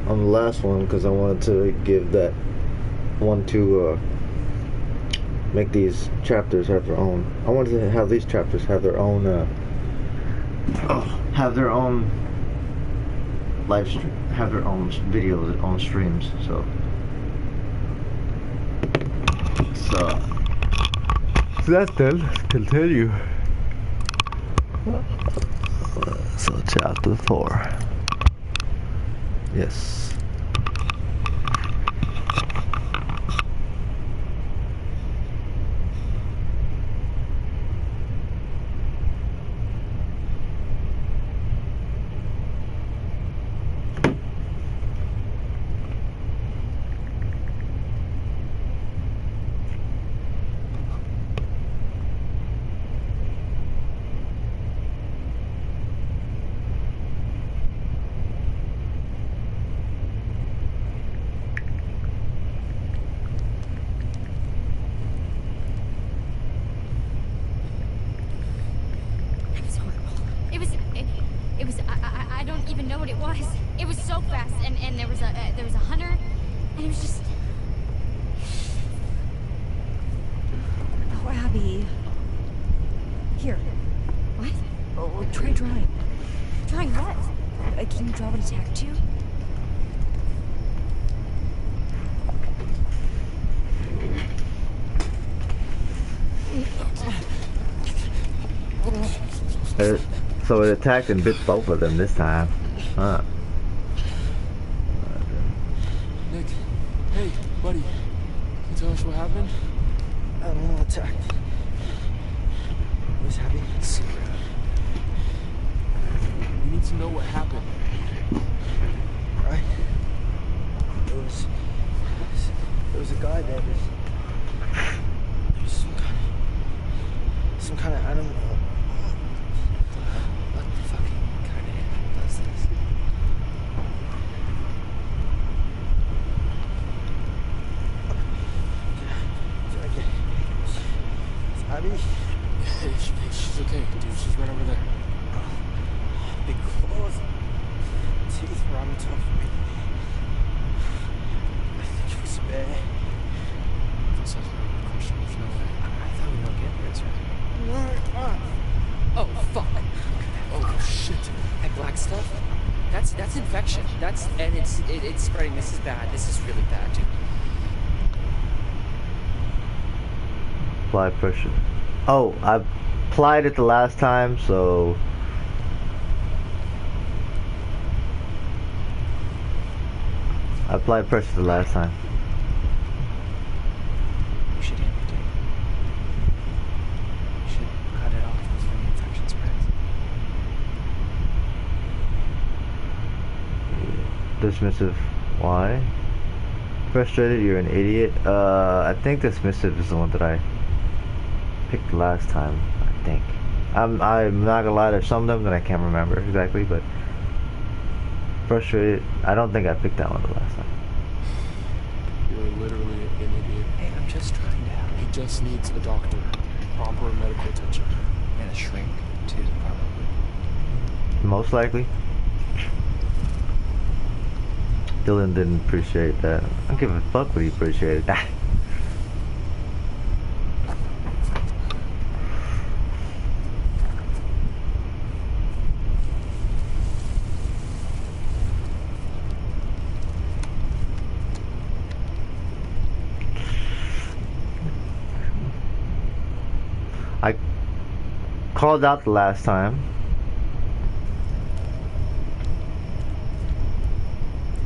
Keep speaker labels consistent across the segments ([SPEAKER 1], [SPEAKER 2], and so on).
[SPEAKER 1] on the last one because I wanted to give that one to make these chapters have their own. I wanted to have these chapters have their own live stream, have their own videos on streams. So that's done. Let's continue. So chapter 4. Yes.
[SPEAKER 2] I don't even know what it was. It was so fast, and there was a hunter, and it was just.
[SPEAKER 3] Oh, Abby. Here. What? Oh, try drawing.
[SPEAKER 2] Drawing what?
[SPEAKER 3] Can you draw what attacked you?
[SPEAKER 1] So it attacked and bit both of them this time. Huh.
[SPEAKER 4] Nick, hey, buddy. Can you tell us what happened?
[SPEAKER 5] I don't know, attacked. I was happy.
[SPEAKER 4] Super happy. We need to know what happened.
[SPEAKER 5] Right? There was a guy there. There was some kind of animal. What the fucking kind of animal does this? Is Abby?
[SPEAKER 4] Hey, she's okay, dude. She's right over there.
[SPEAKER 5] Big claws. Teeth were on the top of me. I think it was a bear.
[SPEAKER 4] That's a really question. There's no way.
[SPEAKER 5] I thought we don't get bears, right?
[SPEAKER 6] Oh, fuck. Oh, shit. That black stuff? That's infection. It's spreading. This is bad. This is really bad, dude.
[SPEAKER 1] Apply pressure. Oh, I applied it the last time, so I applied pressure the last time.
[SPEAKER 6] You should amputate. You should cut it off before the infection spreads.
[SPEAKER 1] Dismissive. Why? Frustrated, you're an idiot. I think dismissive is the one that I picked last time, I think. I'm not gonna lie, there's some of them that I can't remember exactly, but frustrated, I don't think I picked that one the last time.
[SPEAKER 4] You're literally an idiot.
[SPEAKER 6] Hey, I'm just trying to help.
[SPEAKER 4] He just needs a doctor. Proper medical attention.
[SPEAKER 6] And a shrink, too, probably.
[SPEAKER 1] Most likely. Dylan didn't appreciate that. I don't give a fuck what he appreciated that. I called out the last time.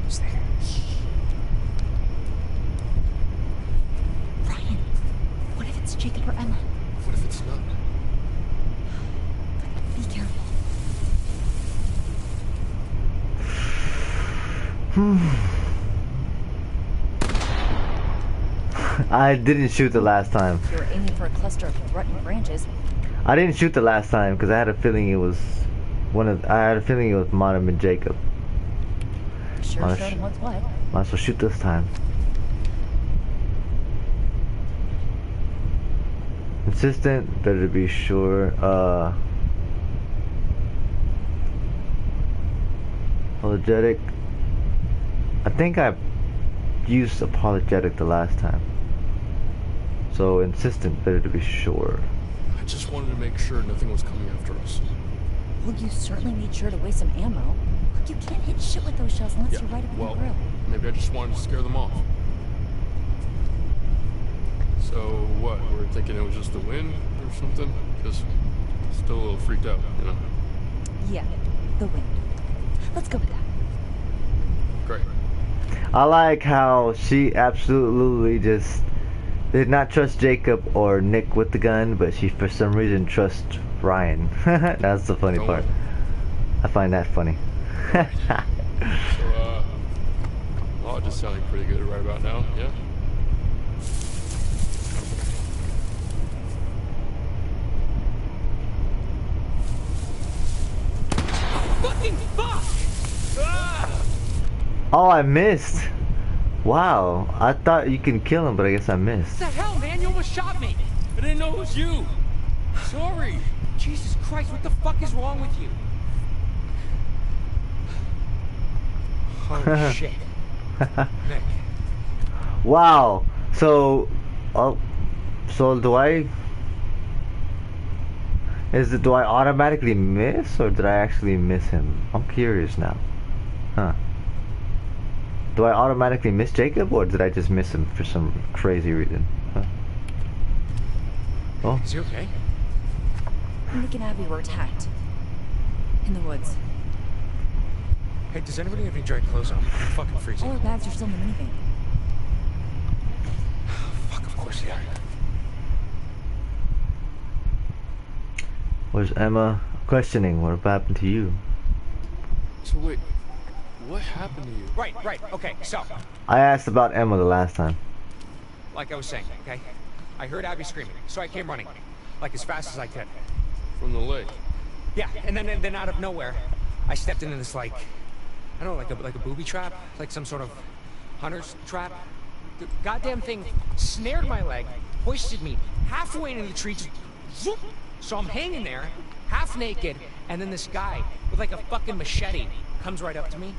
[SPEAKER 6] Who's there?
[SPEAKER 3] Ryan, what if it's Jacob or Emma?
[SPEAKER 4] What if it's not?
[SPEAKER 3] Be careful.
[SPEAKER 1] I didn't shoot the last time.
[SPEAKER 3] You were aiming for a cluster of rotten branches.
[SPEAKER 1] I didn't shoot the last time because I had a feeling it was Monim and Jacob.
[SPEAKER 3] Sure
[SPEAKER 1] Might
[SPEAKER 3] showed him what's what.
[SPEAKER 1] as well shoot this time. Consistent, better be sure. Apologetic. I think I used apologetic the last time. So insistent, better to be sure.
[SPEAKER 4] I just wanted to make sure nothing was coming after us.
[SPEAKER 3] Well, you certainly made sure to waste some ammo. Look, you can't hit shit with those shells unless
[SPEAKER 4] Yeah,
[SPEAKER 3] you're right up in
[SPEAKER 4] well,
[SPEAKER 3] the grill.
[SPEAKER 4] maybe I just wanted to scare them off. So what? We're thinking it was just the wind or something? Because still a little freaked out, you know?
[SPEAKER 3] Yeah, the wind. Let's go with that.
[SPEAKER 4] Great.
[SPEAKER 1] I like how she absolutely just did not trust Jacob or Nick with the gun, but she for some reason trusts Ryan. That's the funny
[SPEAKER 4] Don't
[SPEAKER 1] part.
[SPEAKER 4] worry.
[SPEAKER 1] I find that funny.
[SPEAKER 4] So, Lodge is sounding pretty good right about now, yeah?
[SPEAKER 6] Fucking fuck! Ah!
[SPEAKER 1] Oh, I missed. Wow, I thought you can kill him, but I guess I missed.
[SPEAKER 6] What the hell, man? You almost shot me!
[SPEAKER 4] I didn't know it was you! Sorry!
[SPEAKER 6] Jesus Christ, what the fuck is wrong with you? Holy shit. Nick.
[SPEAKER 1] Wow. So, oh, so do I automatically miss, or did I actually miss him? I'm curious now. Huh. Do I automatically miss Jacob, or did I just miss him for some crazy reason? Huh. Oh.
[SPEAKER 6] Is he okay?
[SPEAKER 3] Nick and Abby were attacked. In the woods.
[SPEAKER 6] Hey, does anybody have any dry clothes on? I'm fucking freezing.
[SPEAKER 3] All our bags are still in the minivan.
[SPEAKER 6] Fuck, of course they are.
[SPEAKER 1] Where's Emma? Questioning. What happened to you?
[SPEAKER 4] So wait, what happened to you?
[SPEAKER 6] Right, okay, so,
[SPEAKER 1] I asked about Emma the last time.
[SPEAKER 6] like I was saying, okay? I heard Abby screaming, so I came running. Like as fast as I could.
[SPEAKER 4] From the lake.
[SPEAKER 6] Yeah, and then out of nowhere, I stepped into this like, I don't know, like a booby trap, like some sort of hunter's trap. The goddamn thing snared my leg, hoisted me halfway into the tree, just zoop. So I'm hanging there, half naked, and then this guy with like a fucking machete comes right up to me.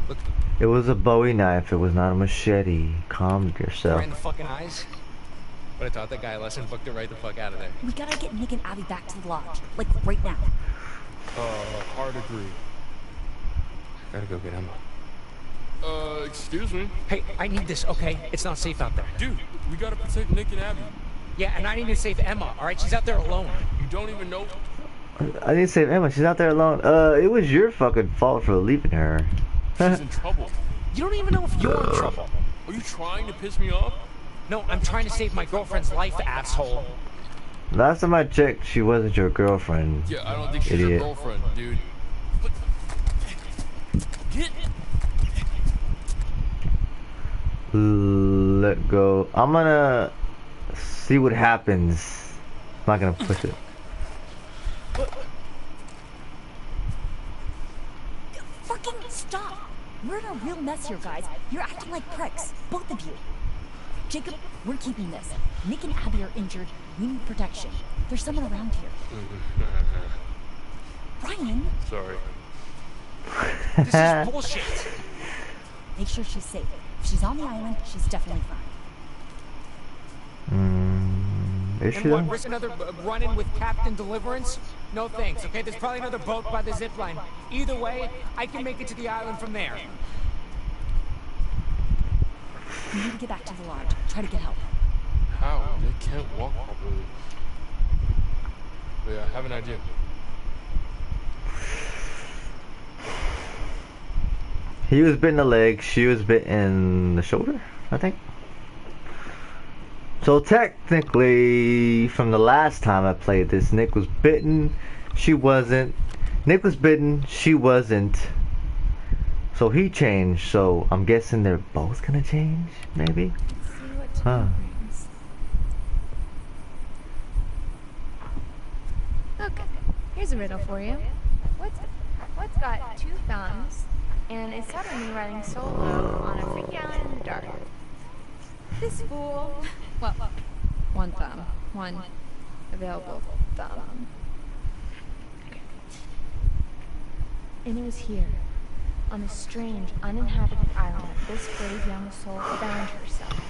[SPEAKER 6] Look,
[SPEAKER 1] It was a Bowie knife. It was not a machete. Calm yourself.
[SPEAKER 6] right in the fucking eyes. But I taught that guy a lesson, booked it right the fuck out of there.
[SPEAKER 3] We gotta get Nick and Abby back to the lodge. Like, right now.
[SPEAKER 4] Hard agree.
[SPEAKER 6] Gotta go get Emma.
[SPEAKER 4] Excuse me?
[SPEAKER 6] Hey, I need this, okay? It's not safe out there.
[SPEAKER 4] Dude, we gotta protect Nick and Abby.
[SPEAKER 6] Yeah, and I need to save Emma, alright? She's out there alone.
[SPEAKER 4] You don't even know...
[SPEAKER 1] I didn't save Emma. She's out there alone. It was your fucking fault for leaving her.
[SPEAKER 4] She's in trouble.
[SPEAKER 6] You don't even know if you're in trouble.
[SPEAKER 4] Are you trying to piss me off?
[SPEAKER 6] No, I'm trying to save my girlfriend's life, asshole.
[SPEAKER 1] Last time I checked, she wasn't your girlfriend.
[SPEAKER 4] Yeah, I don't think she's your
[SPEAKER 1] Idiot.
[SPEAKER 4] girlfriend, dude. But... Get...
[SPEAKER 1] Let go. I'm gonna see what happens. I'm not gonna push it.
[SPEAKER 3] Fucking stop! We're in a real mess here, guys. You're acting like pricks. Both of you. Jacob, we're keeping this. Nick and Abby are injured. We need protection. There's someone around here. Ryan,
[SPEAKER 4] Sorry.
[SPEAKER 6] This is bullshit.
[SPEAKER 3] make sure she's safe. If she's on the island, she's definitely fine.
[SPEAKER 1] Is she
[SPEAKER 6] And what,
[SPEAKER 1] though?
[SPEAKER 6] risk another run-in with Captain Deliverance? No thanks, okay? There's probably another boat by the zip line. Either way, I can make it to the island from there.
[SPEAKER 3] We need to get back to the lodge. Try to get help.
[SPEAKER 4] How? Nick can't walk properly. But yeah, I have an idea.
[SPEAKER 1] He was bitten in the leg. She was bitten in the shoulder, I think. So technically, from the last time I played this, Nick was bitten. She wasn't. Nick was bitten. She wasn't. So he changed. So I'm guessing they're both gonna change, maybe. Huh.
[SPEAKER 7] Okay, here's a riddle for you. What's got two thumbs and is suddenly riding solo on a freak island in the dark? This fool. Well, one thumb, one available thumb. And it was here, on the strange, uninhabited island that this brave young soul found herself.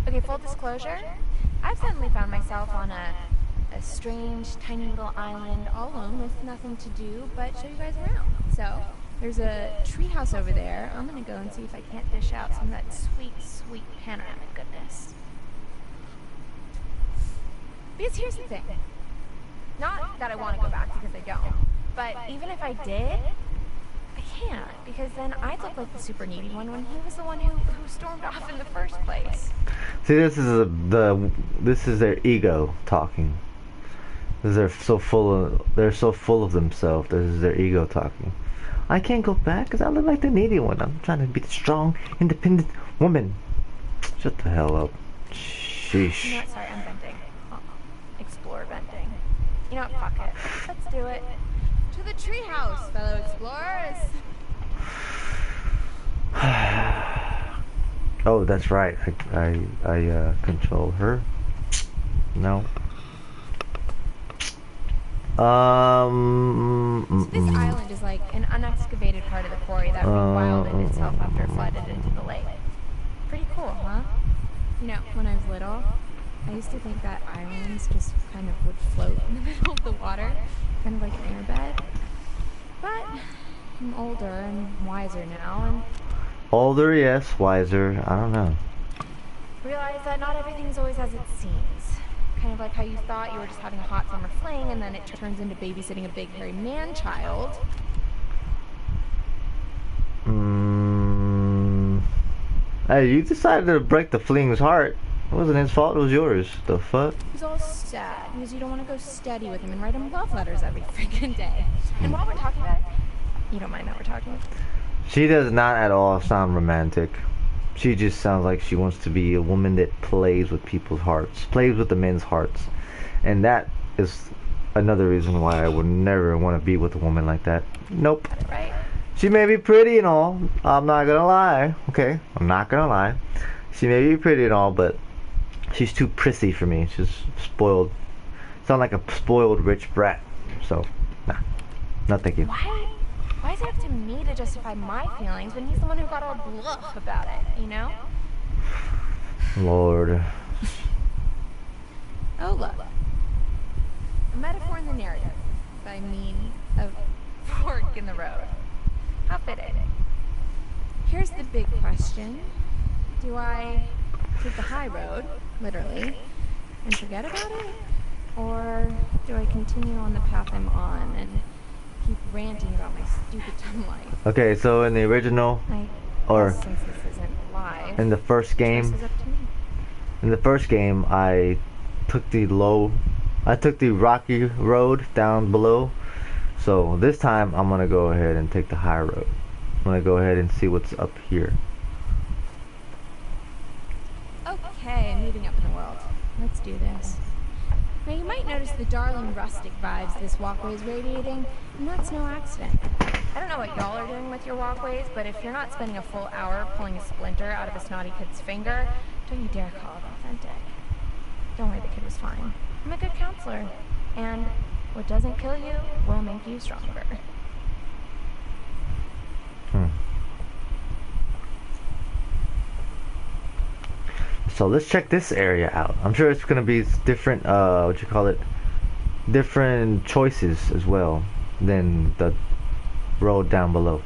[SPEAKER 7] Okay, full disclosure, I've suddenly found myself on a strange, tiny little island all alone with nothing to do but show you guys around. So, there's a treehouse over there. I'm gonna go and see if I can't dish out some of that sweet, sweet panoramic goodness. Because here's the thing. Not that I want to go back because I don't, but even if I did, I can't, because then I'd look like the super needy one when he was the one who stormed off in the first place.
[SPEAKER 1] See, this is this is their ego talking. They're so full of themselves. This is their ego talking. I can't go back because I look like the needy one. I'm trying to be the strong, independent woman. Shut the hell up. Sheesh.
[SPEAKER 7] You know what? Sorry, I'm venting. Explore venting. You know what? Fuck it. Let's do it. To the treehouse, fellow explorers.
[SPEAKER 1] Oh, that's right. I control her. No.
[SPEAKER 7] So this island is like an unexcavated part of the quarry that rewilded itself after it flooded into the lake. Pretty cool, huh? You know, when I was little, I used to think that islands just kind of would float in the middle of the water, kind of like an airbed. But I'm older and wiser now, and
[SPEAKER 1] older, yes. Wiser, I don't know.
[SPEAKER 7] realize that not everything's always as it seems. Kind of like how you thought you were just having a hot summer fling, and then it turns into babysitting a big hairy man-child.
[SPEAKER 1] Hey, you decided to break the fling's heart. It wasn't his fault, it was yours. The fuck?
[SPEAKER 7] He's all sad because you don't want to go steady with him and write him love letters every freaking day. And while we're talking about it, you don't mind that we're talking?
[SPEAKER 1] She does not at all sound romantic. She just sounds like she wants to be a woman that plays with people's hearts, plays with the men's hearts. And that is another reason why I would never want to be with a woman like that. Nope.
[SPEAKER 7] Right?
[SPEAKER 1] She may be pretty and all. I'm not gonna lie. Okay? I'm not gonna lie. She may be pretty and all, but she's too prissy for me. She's spoiled. Sound like a spoiled rich brat. So, nah. No, thank you.
[SPEAKER 7] Why is it up to me to justify my feelings when he's the one who got all bluff about it, you know?
[SPEAKER 1] Lord.
[SPEAKER 7] Oh, look. A metaphor in the narrative. I mean, a fork in the road. How fitting. Here's the big question. Do I take the high road, literally, and forget about it? Or do I continue on the path I'm on and keep ranting about my stupid dumb life?
[SPEAKER 1] Okay, so in the original, or
[SPEAKER 7] since this isn't live,
[SPEAKER 1] in the first game,
[SPEAKER 7] choice is up to me.
[SPEAKER 1] in the first game, I took the rocky road down below. So this time, I'm gonna go ahead and take the high road. I'm gonna go ahead and see what's up here.
[SPEAKER 7] Okay, moving up in the world. Let's do this. Now you might notice the darling rustic vibes this walkway is radiating, and that's no accident. I don't know what y'all are doing with your walkways, but if you're not spending a full hour pulling a splinter out of a snotty kid's finger, don't you dare call it authentic. Don't worry, the kid was fine. I'm a good counselor, and what doesn't kill you will make you stronger.
[SPEAKER 1] So let's check this area out. I'm sure it's gonna be different, different choices as well than the road down below,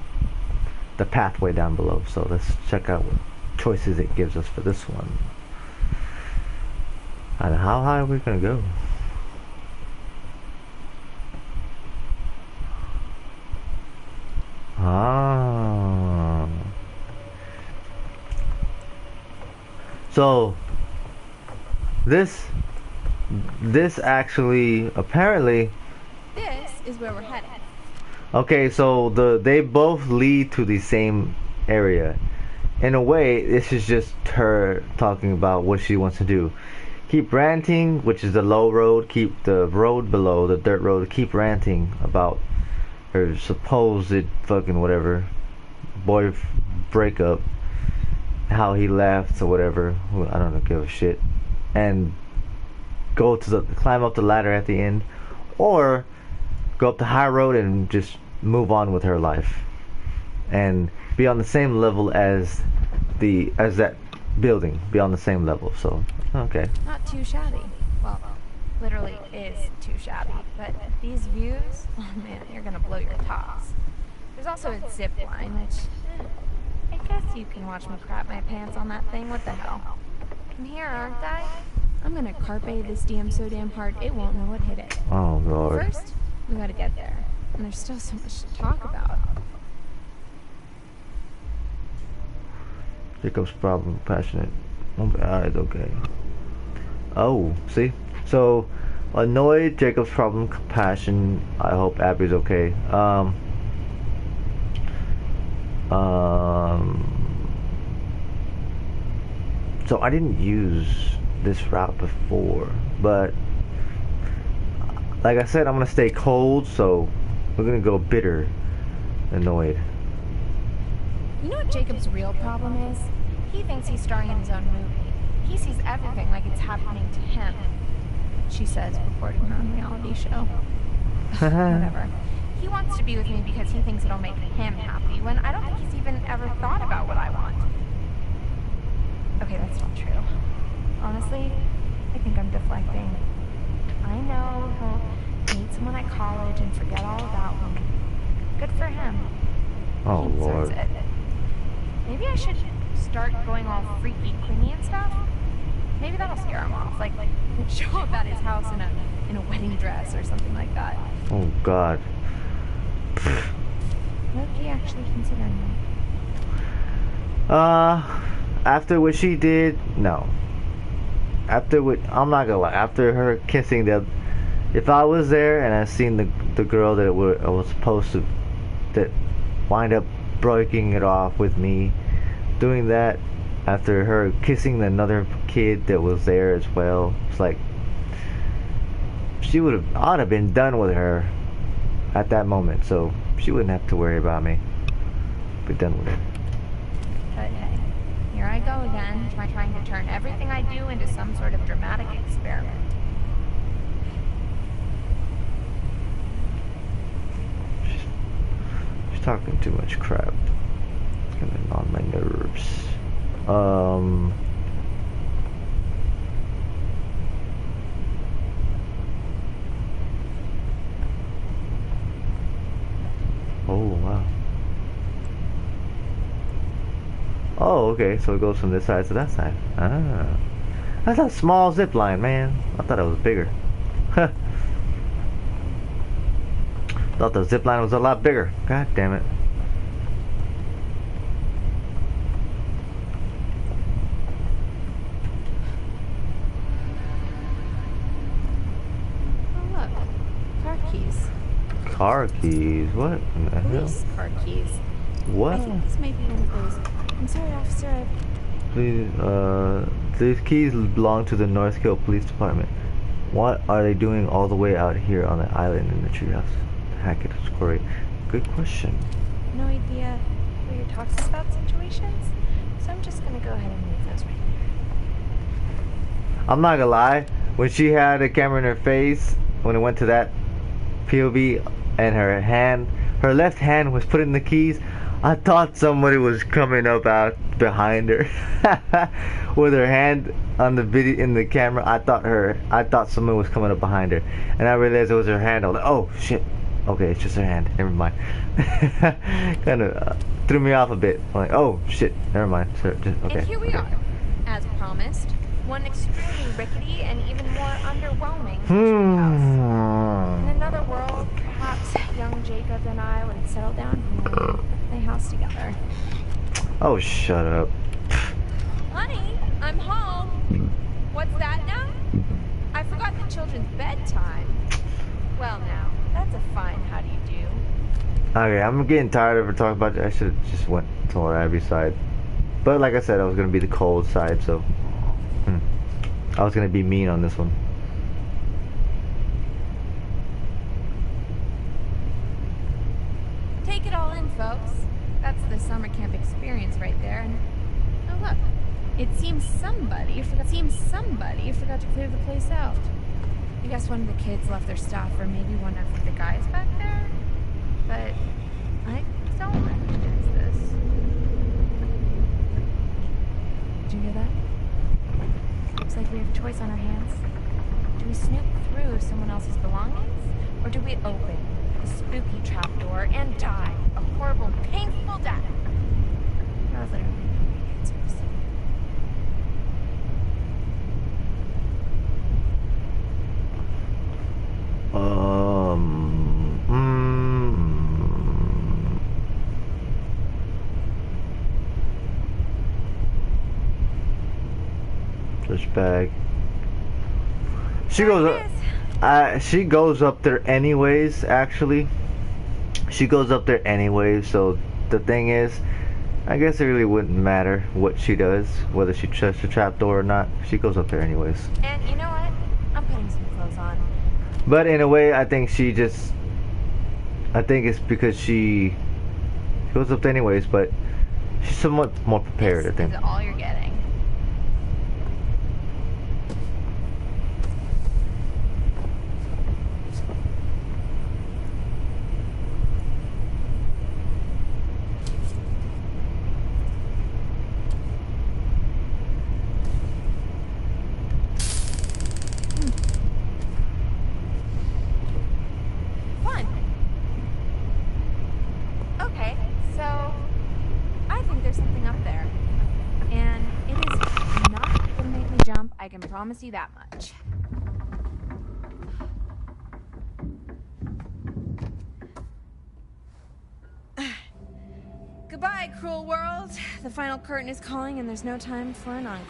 [SPEAKER 1] the pathway down below. So let's check out what choices it gives us for this one. And how high are we gonna go? Ah. So this actually apparently,
[SPEAKER 7] This is where we're headed.
[SPEAKER 1] okay, so they both lead to the same area. In a way, this is just her talking about what she wants to do. Keep ranting, which is the low road, keep the road below, the dirt road, keep ranting about her supposed fucking whatever boy breakup, how he left or whatever. I don't give a shit. And go to the climb up the ladder at the end, or go up the high road and just move on with her life and be on the same level as that building, be on the same level. So okay.
[SPEAKER 7] Not too shabby. Well, literally is too shabby, but these views, oh man, you're gonna blow your tops. There's also a zip line, which I guess you can watch me crap my pants on that thing. What the hell? I'm here, aren't I? I'm gonna carpe this DM so damn hard it won't know what hit it.
[SPEAKER 1] Oh lord.
[SPEAKER 7] First, we gotta get there, and there's still so much to talk about.
[SPEAKER 1] Jacob's problem, passionate. Alright, okay. Oh, see? So, annoyed, Jacob's problem, compassion. I hope Abby's okay. So I didn't use this route before, but like I said, I'm gonna stay cold, so we're gonna go bitter, annoyed.
[SPEAKER 7] You know what Jacob's real problem is? He thinks he's starring in his own movie. He sees everything like it's happening to him. She says, reporting her own reality show. Whatever. He wants to be with me because he thinks it'll make him happy, when I don't think he's even ever thought about what I want. Okay, that's not true. Honestly, I think I'm deflecting. I know he'll meet someone at college and forget all about me. Good for him.
[SPEAKER 1] Oh
[SPEAKER 7] He deserves
[SPEAKER 1] lord.
[SPEAKER 7] it. Maybe I should start going all freaky, clingy and stuff. Maybe that'll scare him off. Like show up at his house in a wedding dress or something like that.
[SPEAKER 1] Oh god.
[SPEAKER 7] Loki actually considering me.
[SPEAKER 1] After what she did, no. After what, I'm not gonna lie, after her kissing that, if I was there and I seen the girl that I was supposed to, that wind up breaking it off with me, doing that after her kissing another kid that was there as well, it's like I'd have been done with her at that moment, so she wouldn't have to worry about me. Be done with it.
[SPEAKER 7] But hey, here I go again, trying to turn everything I do into some sort of dramatic experiment.
[SPEAKER 1] She's talking too much crap. It's getting on my nerves. Oh wow. Oh, okay, so it goes from this side to that side. Ah. That's a small zip line, man. I thought it was bigger. Thought the zip line was a lot bigger. God damn it.
[SPEAKER 7] Oh look, car keys.
[SPEAKER 1] Car keys? What in the hell?
[SPEAKER 7] Police car keys.
[SPEAKER 1] What?
[SPEAKER 7] I think this may be one of those. I'm sorry, officer.
[SPEAKER 1] Please, these keys belong to the North Hill Police Department. What are they doing all the way out here on the island in the treehouse? Hackett, Quarry. Good question.
[SPEAKER 7] No idea who your talks about situations, so I'm just gonna go ahead and leave those right there.
[SPEAKER 1] I'm not gonna lie, when she had a camera in her face, when it went to that POV and her left hand was putting the keys, I thought somebody was coming up out behind her with her hand on the video in the camera. I thought someone was coming up behind her, and I realized it was her hand. I was like, oh shit, okay, it's just her hand, never mind. Kind of threw me off a bit. I'm like, oh shit, never mind. So, okay.
[SPEAKER 7] And here we are, as promised, one extremely rickety and even more underwhelming treehouse. In another world, perhaps young Jacob and I would have settled down here and play house together.
[SPEAKER 1] Oh, shut up.
[SPEAKER 7] Honey, I'm home. What's that now? I forgot the children's bedtime. Well now, that's a fine how do you do.
[SPEAKER 1] Okay, I'm getting tired of her talking about it. I should have just went to Abby's side. But like I said, I was going to be the cold side, so I was going to be mean on this one.
[SPEAKER 7] Take it all in, folks. That's the summer camp experience right there. And oh look, it seems somebody forgot to clear the place out. I guess one of the kids left their stuff, or maybe one of the guys back there. But I don't recognize this. Did you hear that? Looks like we have a choice on our hands. Do we snoop through someone else's belongings? Or do we open the spooky trapdoor and die a horrible, painful death? There are literally no answers.
[SPEAKER 1] Trash bag. She goes up. She goes up there anyways. Actually, she goes up there anyways. So the thing is, I guess it really wouldn't matter what she does, whether she trusts the trapdoor or not. She goes up there anyways.
[SPEAKER 7] And you know what? I'm putting some clothes on.
[SPEAKER 1] But in a way, I think she just. I think it's because she goes up there anyways, but she's somewhat more prepared. I think.
[SPEAKER 7] This is all you're getting. I can promise you that much. Goodbye, cruel world. The final curtain is calling and there's no time for an encore.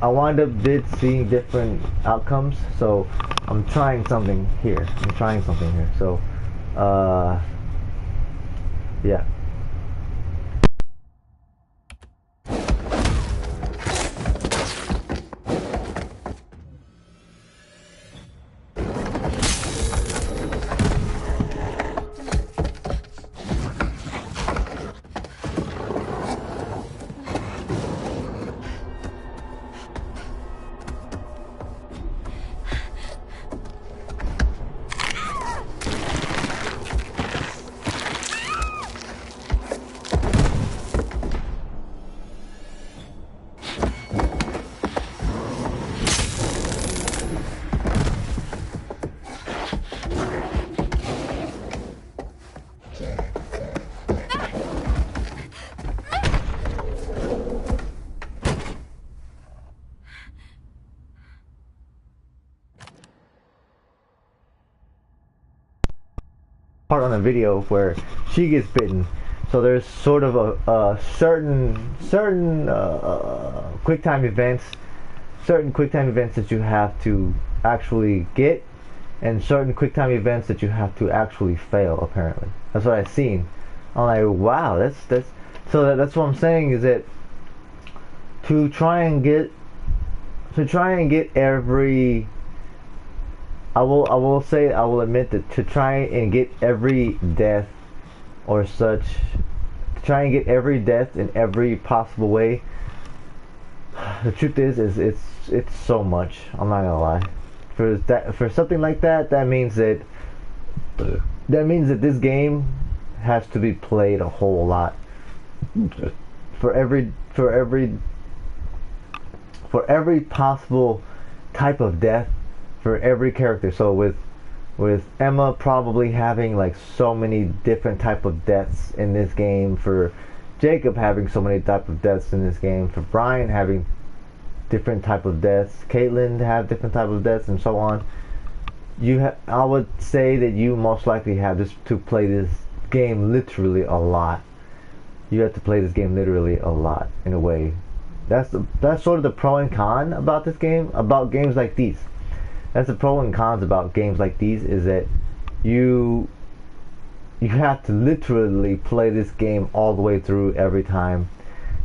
[SPEAKER 1] I wound up seeing different outcomes, so I'm trying something here. So, yeah. Part on the video where she gets bitten. So there's sort of a certain quick time events, that you have to actually get, and certain quick time events that you have to actually fail. Apparently, that's what I've seen. I'm like, wow, that's so that's what I'm saying is that to try and get every I will admit that to try and get every death or such, to try and get every death in every possible way, the truth is it's so much. I'm not gonna lie. For something like that, that means that this game has to be played a whole lot. For every possible type of death, for every character. So with Emma probably having like so many different type of deaths in this game, for Jacob having so many type of deaths in this game, for Brian having different type of deaths, Caitlin to have different type of deaths, and so on. I would say that you most likely have to play this game literally a lot. You have to play this game literally a lot in a way. That's sort of the pro and con about this game, about games like these. That's the pro and cons about games like these, is that you have to literally play this game all the way through every time.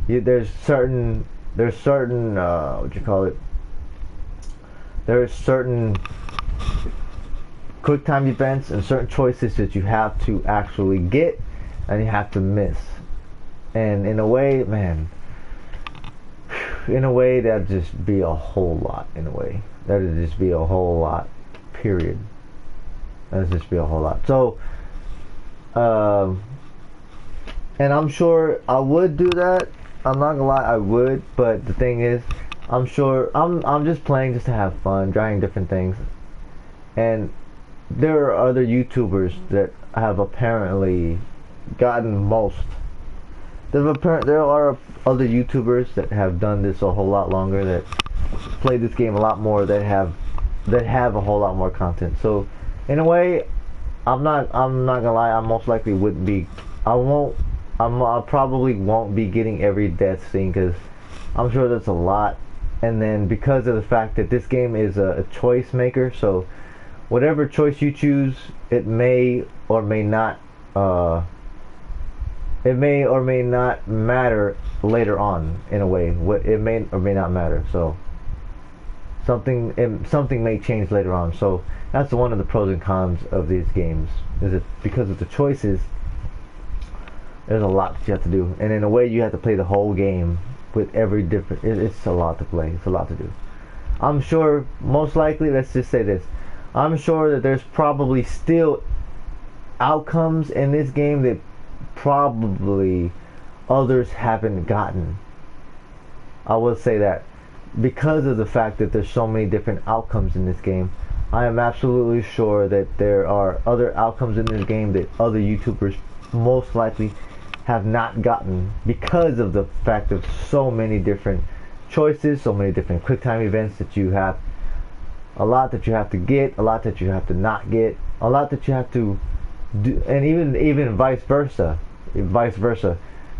[SPEAKER 1] There's certain what you call it? There's certain quick time events and certain choices that you have to actually get and you have to miss. And in a way, man, that'd just be a whole lot. In a way, that'd just be a whole lot. Period. That'd just be a whole lot. So, and I'm sure I would do that. I'm not gonna lie, I would. But the thing is, I'm sure I'm just playing just to have fun, trying different things. And there are other YouTubers that have apparently gotten most. There are other YouTubers that have done this a whole lot longer, that play this game a lot more, that have a whole lot more content. So, in a way, I'm not gonna lie. I most likely wouldn't be. I probably won't be getting every death scene, because I'm sure that's a lot. And then because of the fact that this game is a choice maker, so whatever choice you choose, it may or may not. It may or may not matter later on, in a way. It may or may not matter. So something may change later on. So that's one of the pros and cons of these games, is that because of the choices, there's a lot that you have to do. And in a way, you have to play the whole game with every different. It's a lot to play. It's a lot to do. I'm sure, most likely, let's just say this. I'm sure that there's probably still outcomes in this game that probably others haven't gotten. I will say that, because of the fact that there's so many different outcomes in this game. I am absolutely sure that there are other outcomes in this game that other YouTubers most likely have not gotten, because of the fact of so many different choices, so many different quick time events that you have. A lot that you have to get, a lot that you have to not get, a lot that you have to do, and even vice versa.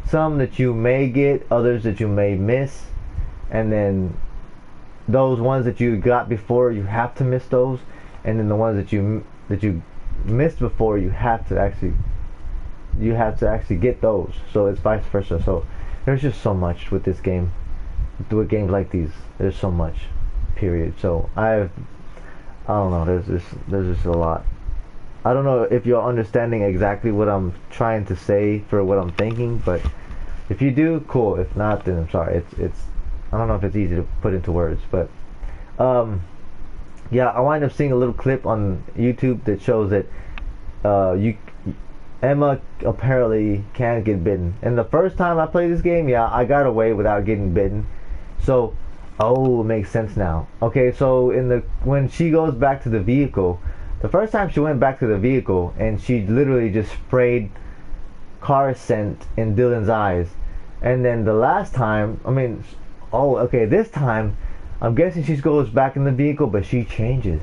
[SPEAKER 1] Some that you may get, others that you may miss, and then those ones that you got before, you have to miss those, and then the ones that you missed before, you have to actually get those. So it's vice versa. So there's just so much with this game, with games like these. There's so much, period. So I don't know. There's just a lot. I don't know if you're understanding exactly what I'm trying to say for what I'm thinking, but if you do, cool. If not, then I'm sorry. It's I don't know if it's easy to put into words, but yeah, I wind up seeing a little clip on YouTube that shows that Emma apparently can get bitten. And the first time I played this game, yeah, I got away without getting bitten. So, it makes sense now. Okay, so when she goes back to the vehicle, The first time she went back to the vehicle and she literally just sprayed car scent in Dylan's eyes. And then the last time, this time, I'm guessing she goes back in the vehicle, but she changes.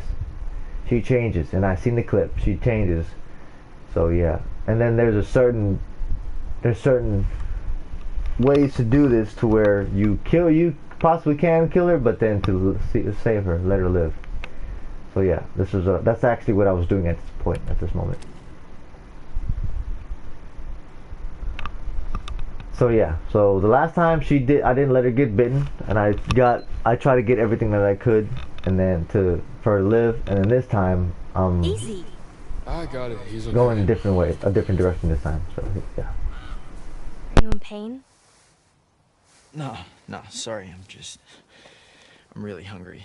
[SPEAKER 1] She changes, and I've seen the clip. She changes. So yeah, and then there's certain ways to do this to where you possibly can kill her, but then to save her, let her live. So yeah, that's actually what I was doing at this moment. So yeah, so the last time I didn't let her get bitten, and I tried to get everything that I could, and then for her to live, and then this time
[SPEAKER 3] Easy.
[SPEAKER 4] I got it. He's okay.
[SPEAKER 1] Going a different direction this time. So yeah.
[SPEAKER 7] Are you in pain?
[SPEAKER 5] No, sorry. I'm really hungry.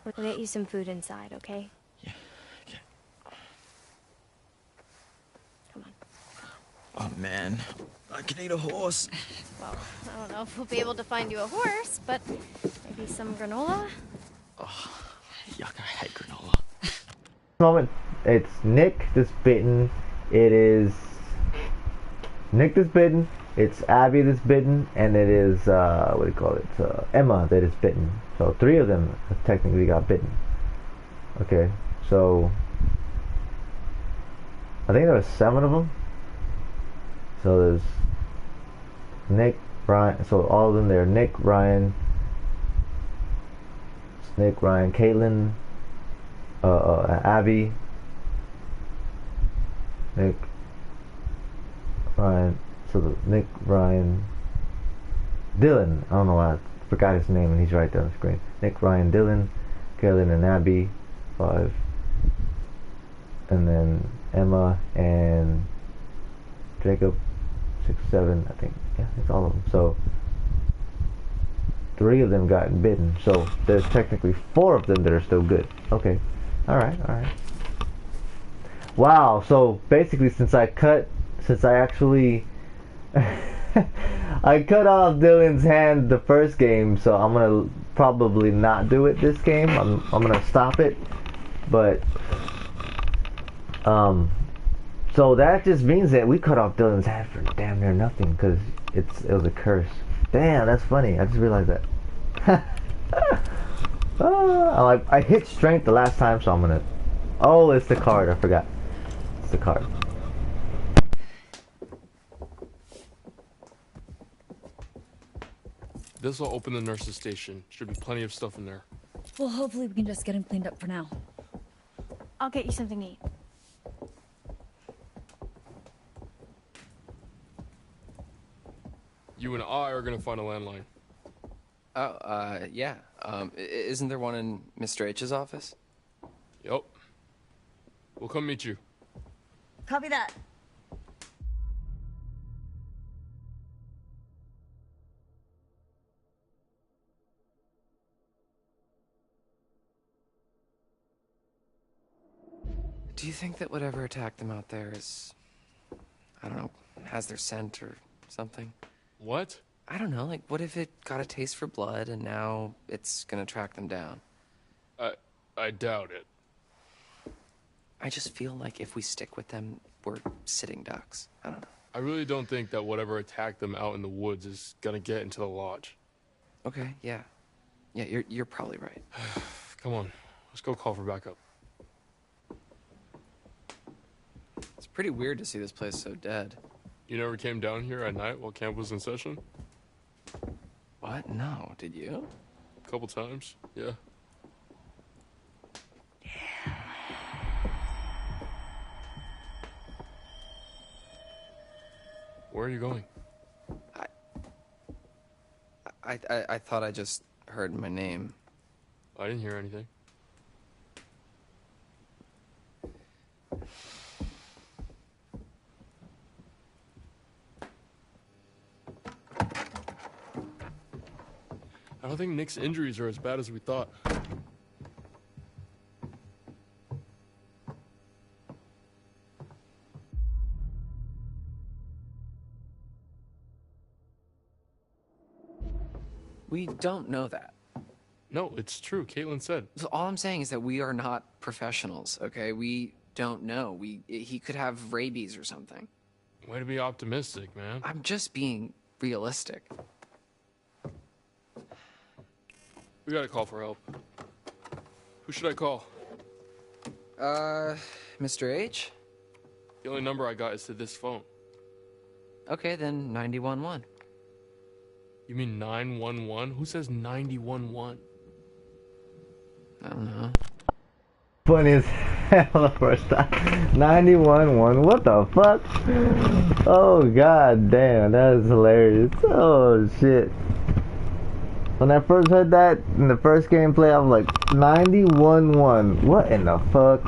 [SPEAKER 7] We'll get you some food inside, okay?
[SPEAKER 5] Yeah, okay.
[SPEAKER 7] Come on.
[SPEAKER 5] Oh, man. I can eat a horse.
[SPEAKER 7] Well, I don't know if we'll be able to find you a horse, but maybe some granola?
[SPEAKER 5] Oh, yuck, I hate granola.
[SPEAKER 1] Moment, it's Nick that's bitten. It is Nick that's bitten. It's Abby that's bitten, and it is Emma that is bitten. So 3 of them technically got bitten. Okay, so I think there was 7 of them. So there's Nick, Ryan. So all of them there: Nick, Ryan, Caitlin, Abby, Nick, Ryan. So Nick, Ryan, Dylan. I don't know why I forgot his name, and he's right there on the screen. Nick, Ryan, Dylan, Caitlin, and Abby, 5, and then Emma and Jacob, 6, 7. I think. Yeah, it's all of them. So 3 of them got bitten. So there's technically 4 of them that are still good. Okay. All right. Wow. So basically, since I actually I cut off Dylan's hand the first game, so I'm gonna probably not do it this game. I'm gonna stop it. But so that just means that we cut off Dylan's hand for damn near nothing, because it was a curse. Damn, that's funny. I just realized that. I hit strength the last time, so I'm gonna. Oh, it's the card. I forgot. It's the card.
[SPEAKER 4] This will open the nurse's station. Should be plenty of stuff in there.
[SPEAKER 3] Well, hopefully we can just get him cleaned up for now.
[SPEAKER 7] I'll get you something to eat.
[SPEAKER 4] You and I are gonna find a landline.
[SPEAKER 8] Oh, yeah. Isn't there one in Mr. H's office?
[SPEAKER 4] Yup. We'll come meet you.
[SPEAKER 3] Copy that.
[SPEAKER 8] Do you think that whatever attacked them out there is, I don't know, has their scent or something?
[SPEAKER 4] What?
[SPEAKER 8] I don't know, like, what if it got a taste for blood and now it's gonna track them down?
[SPEAKER 4] I doubt it.
[SPEAKER 8] I just feel like if we stick with them, we're sitting ducks. I don't know.
[SPEAKER 4] I really don't think that whatever attacked them out in the woods is gonna get into the lodge.
[SPEAKER 8] Okay, yeah. Yeah, you're probably right.
[SPEAKER 4] Come on, let's go call for backup.
[SPEAKER 8] It's pretty weird to see this place so dead.
[SPEAKER 4] You never came down here at night while camp was in session?
[SPEAKER 8] What? No, did you?
[SPEAKER 4] A couple times, yeah. Where are you going?
[SPEAKER 8] I thought I just heard my name.
[SPEAKER 4] I didn't hear anything. I don't think Nick's injuries are as bad as we thought.
[SPEAKER 8] We don't know that.
[SPEAKER 4] No, it's true. Caitlin said.
[SPEAKER 8] So all I'm saying is that we are not professionals, okay? We don't know. He could have rabies or something.
[SPEAKER 4] Way to be optimistic, man.
[SPEAKER 8] I'm just being realistic.
[SPEAKER 4] We gotta call for help. Who should I call?
[SPEAKER 8] Mr. H?
[SPEAKER 4] The only number I got is to this phone.
[SPEAKER 8] Okay, then 911.
[SPEAKER 4] You mean 911? Who says 911?
[SPEAKER 8] I don't know.
[SPEAKER 1] Funny as hell the first time. 91 what the fuck? Oh god damn, that is hilarious. Oh shit. When I first heard that in the first gameplay, I was like, 91 what in the fuck?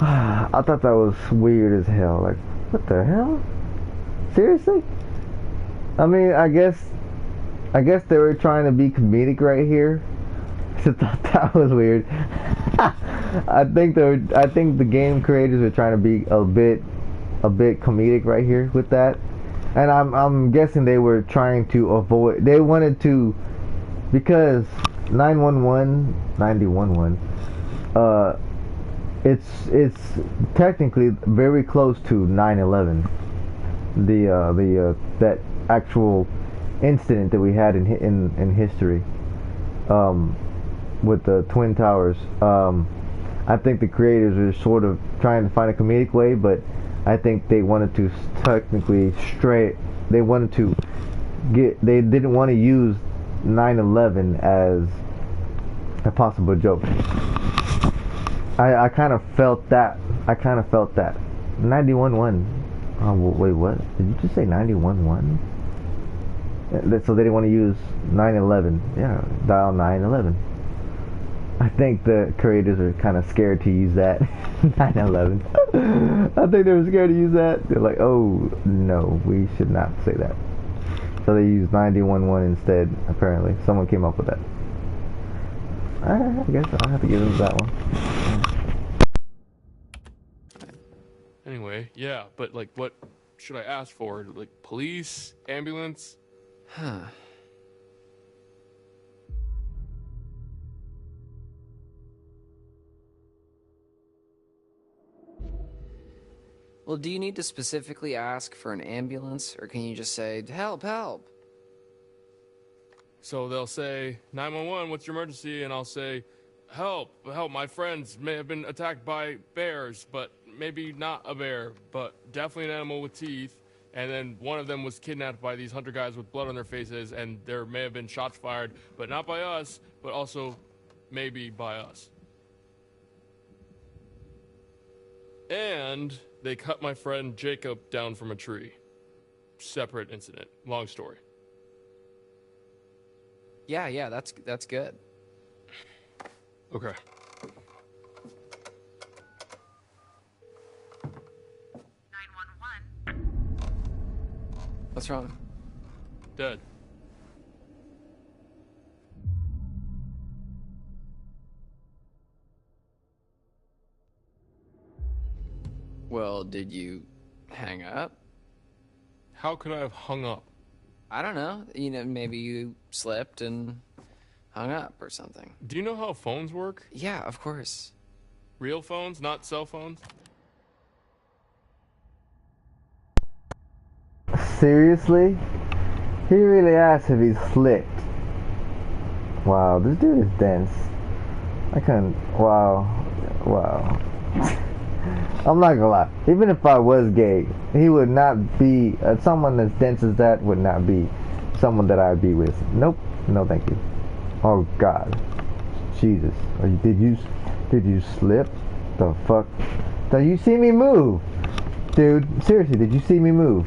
[SPEAKER 1] I thought that was weird as hell. Like, what the hell? Seriously? I mean, I guess they were trying to be comedic right here. I thought that was weird. I think the game creators were trying to be a bit comedic right here with that. And I'm guessing they were trying to avoid, they wanted to, because 911 it's technically very close to 9/11, that actual incident that we had in history, with the Twin Towers. I think the creators were sort of trying to find a comedic way, but I think they wanted to technically they wanted to they didn't want to use 9/11 as a possible joke. I kind of felt that. 91-1. Oh, wait, what? Did you just say 91-1? So they didn't want to use 9/11. Yeah, dial 9/11. I think the creators are kind of scared to use that. 9/11. I think they were scared to use that. They're like, oh, no, we should not say that. So they used 91-1 instead, apparently. Someone came up with that. I guess I'll have to give them that one.
[SPEAKER 4] Anyway, yeah, but like, what should I ask for? Like, police? Ambulance?
[SPEAKER 8] Huh. Well, do you need to specifically ask for an ambulance, or can you just say, help, help?
[SPEAKER 4] So they'll say, 911, what's your emergency? And I'll say, help, my friends may have been attacked by bears, but maybe not a bear, but definitely an animal with teeth. And then one of them was kidnapped by these hunter guys with blood on their faces, and there may have been shots fired, but not by us, but also maybe by us. And they cut my friend Jacob down from a tree. Separate incident. Long story.
[SPEAKER 8] Yeah, that's good.
[SPEAKER 4] Okay.
[SPEAKER 9] 911.
[SPEAKER 8] What's wrong?
[SPEAKER 4] Dead.
[SPEAKER 8] Well, did you hang up?
[SPEAKER 4] How could I have hung up?
[SPEAKER 8] I don't know. Maybe you slipped and hung up or something.
[SPEAKER 4] Do you know how phones work?
[SPEAKER 8] Yeah, of course.
[SPEAKER 4] Real phones, not cell phones?
[SPEAKER 1] Seriously? He really asked if he slipped. Wow, this dude is dense. I couldn't. Wow. I'm not gonna lie. Even if I was gay, he would not be someone as dense as that would not be someone that I'd be with. Nope. No, thank you. Oh God. Jesus. Did you slip? The fuck? Did you see me move? Dude, seriously, did you see me move?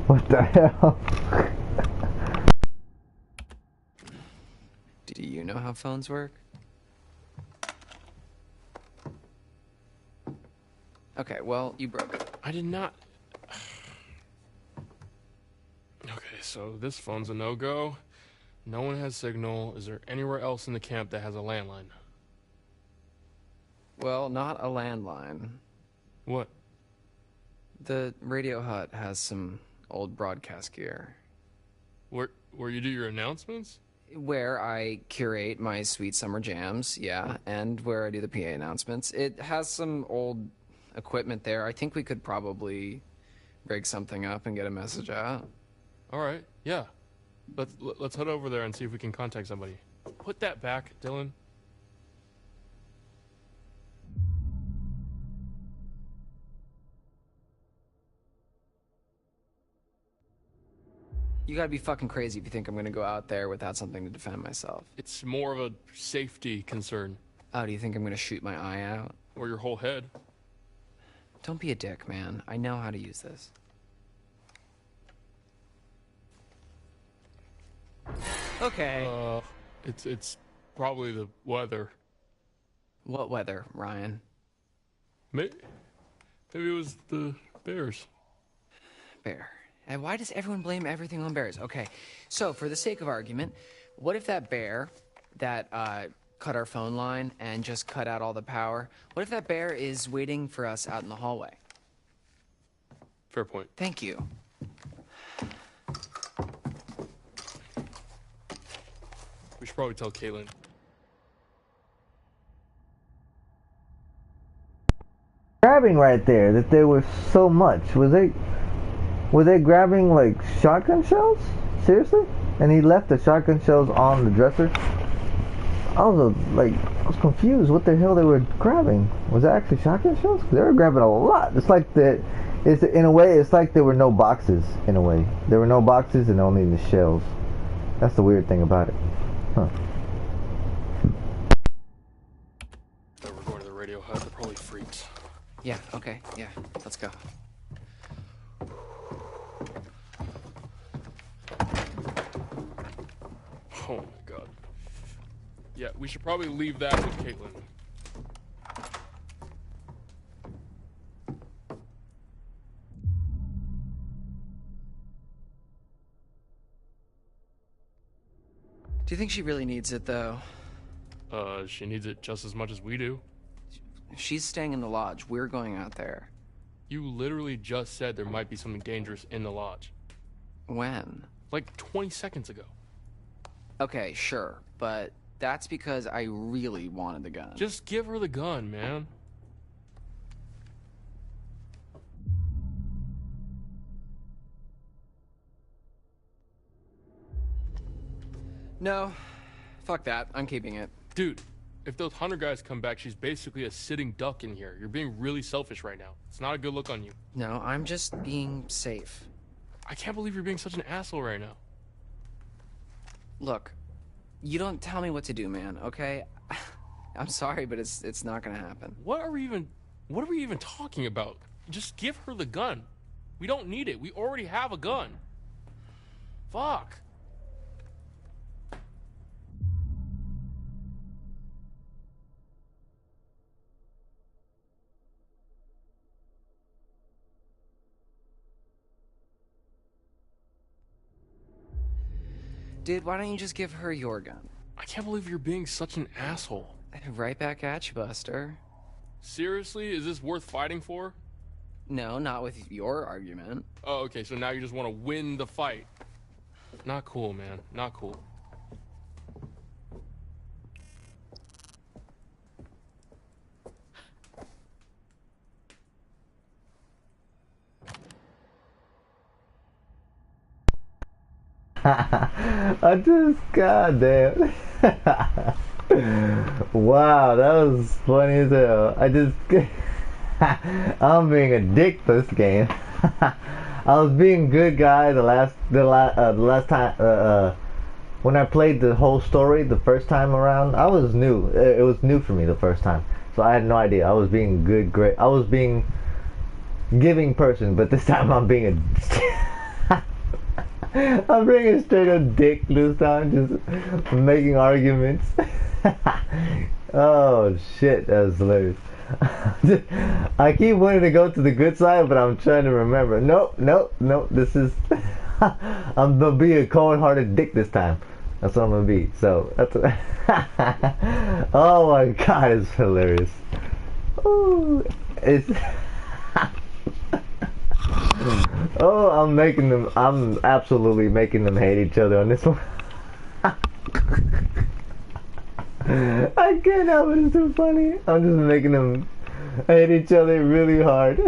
[SPEAKER 1] What the hell?
[SPEAKER 8] Do you know how phones work? Okay, well, you broke it.
[SPEAKER 4] I did not. Okay, so this phone's a no-go. No one has signal. Is there anywhere else in the camp that has a landline?
[SPEAKER 8] Well, not a landline.
[SPEAKER 4] What?
[SPEAKER 8] The radio hut has some old broadcast gear.
[SPEAKER 4] Where you do your announcements?
[SPEAKER 8] Where I curate my sweet summer jams, yeah, and where I do the PA announcements. It has some old equipment there. I think we could probably rig something up and get a message out.
[SPEAKER 4] All right, yeah. Let's head over there and see if we can contact somebody. Put that back, Dylan.
[SPEAKER 8] You gotta be fucking crazy if you think I'm gonna go out there without something to defend myself.
[SPEAKER 4] It's more of a safety concern.
[SPEAKER 8] Oh, do you think I'm gonna shoot my eye out?
[SPEAKER 4] Or your whole head.
[SPEAKER 8] Don't be a dick, man. I know how to use this. Okay.
[SPEAKER 4] It's probably the weather.
[SPEAKER 8] What weather, Ryan?
[SPEAKER 4] Maybe it was the bears.
[SPEAKER 8] Bear. And why does everyone blame everything on bears? Okay, so for the sake of argument, what if that bear that cut our phone line and just cut out all the power, what if that bear is waiting for us out in the hallway?
[SPEAKER 4] Fair point.
[SPEAKER 8] Thank you.
[SPEAKER 4] We should probably tell Caitlin.
[SPEAKER 1] Grabbing right there, that there was so much. Were they grabbing like shotgun shells? Seriously? And he left the shotgun shells on the dresser? I was confused what the hell they were grabbing. Was it actually shotgun shells? They were grabbing a lot. It's like in a way, it's like there were no boxes, in a way. There were no boxes and only the shells. That's the weird thing about it. Huh.
[SPEAKER 4] That we're going to the radio hut. They're probably freaks.
[SPEAKER 8] Yeah, okay, yeah, let's go.
[SPEAKER 4] Oh my god. Yeah, we should probably leave that with Caitlin.
[SPEAKER 8] Do you think she really needs it, though?
[SPEAKER 4] She needs it just as much as we do.
[SPEAKER 8] She's staying in the lodge. We're going out there.
[SPEAKER 4] You literally just said there might be something dangerous in the lodge.
[SPEAKER 8] When?
[SPEAKER 4] Like 20 seconds ago.
[SPEAKER 8] Okay, sure, but that's because I really wanted the gun.
[SPEAKER 4] Just give her the gun, man.
[SPEAKER 8] No, fuck that. I'm keeping it.
[SPEAKER 4] Dude, if those hunter guys come back, she's basically a sitting duck in here. You're being really selfish right now. It's not a good look on you.
[SPEAKER 8] No, I'm just being safe.
[SPEAKER 4] I can't believe you're being such an asshole right now.
[SPEAKER 8] Look, you don't tell me what to do, man, okay? I'm sorry, but it's not gonna happen.
[SPEAKER 4] What are we even talking about? Just give her the gun. We don't need it. We already have a gun. Fuck.
[SPEAKER 8] Dude, why don't you just give her your gun?
[SPEAKER 4] I can't believe you're being such an asshole.
[SPEAKER 8] Right back at you, Buster.
[SPEAKER 4] Seriously? Is this worth fighting for?
[SPEAKER 8] No, not with your argument.
[SPEAKER 4] Oh, okay, so now you just want to win the fight. Not cool, man. Not cool.
[SPEAKER 1] Goddamn. Wow, that was funny as hell. I'm being a dick this game. I was being a good guy the last time, when I played the whole story the first time around. I was new. It was new for me the first time. So I had no idea. I was being I was being giving person, but this time I'm being a I'm being a straight up dick this time, just making arguments. Oh shit, that was hilarious. I keep wanting to go to the good side, but I'm trying to remember. Nope, this is I'm gonna be a cold-hearted dick this time. That's what I'm gonna be. So that's oh my god, it's hilarious. Ooh, it's oh, I'm absolutely making them hate each other on this one. I can't help it. It's so funny. I'm just making them hate each other really hard.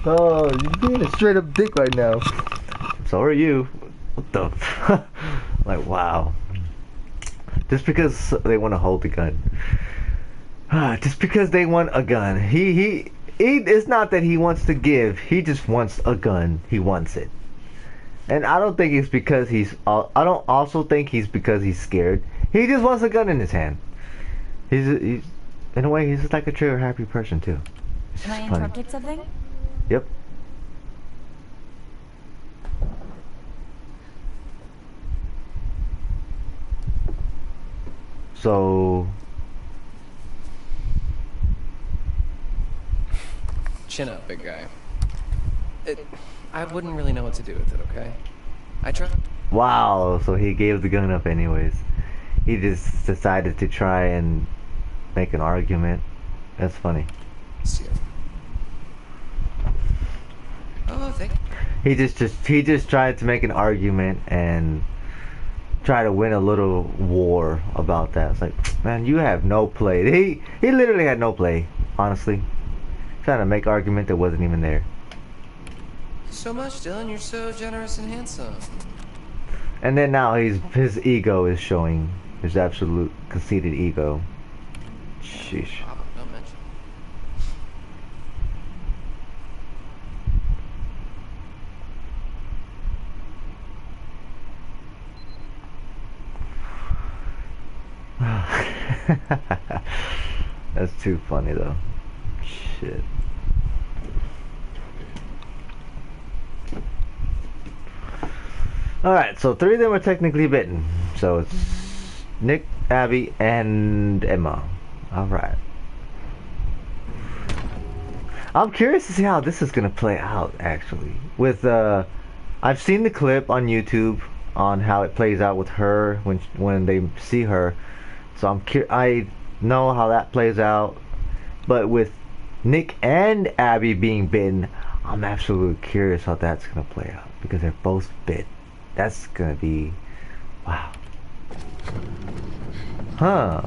[SPEAKER 1] Oh, you're being a straight up dick right now. So are you. What the? Like, wow. Just because they want to hold the gun. Just because they want a gun. He it's not that he wants to give. He just wants a gun. He wants it. And I don't think it's because I don't also think he's because he's scared. He just wants a gun in his hand. He's in a way, he's just like a trigger happy person too. It's
[SPEAKER 3] Am I
[SPEAKER 1] just funny.
[SPEAKER 3] interrupting something?
[SPEAKER 1] Yep. So
[SPEAKER 8] Chin up, big guy. I wouldn't really know what to do with it, okay? I tried.
[SPEAKER 1] wow, so he gave the gun up anyways. He just decided to try and make an argument. That's funny.
[SPEAKER 8] See ya. Oh, thank you.
[SPEAKER 1] He just tried to make an argument and try to win a little war about that. It's like, man, you have no play. He literally had no play, honestly. Trying to make argument that wasn't even there.
[SPEAKER 8] So much, Dylan. You're so generous and handsome.
[SPEAKER 1] And then now his ego is showing, his absolute conceited ego. Sheesh.
[SPEAKER 8] Don't mention.
[SPEAKER 1] That's too funny though. Shit. Alright, so 3 of them are technically bitten. So it's Nick, Abby, and Emma. Alright. I'm curious to see how this is gonna play out actually. With I've seen the clip on YouTube on how it plays out with her when they see her. So I know how that plays out. But with Nick and Abby being bitten, I'm absolutely curious how that's gonna play out because they're both bit. That's gonna be wow. Huh.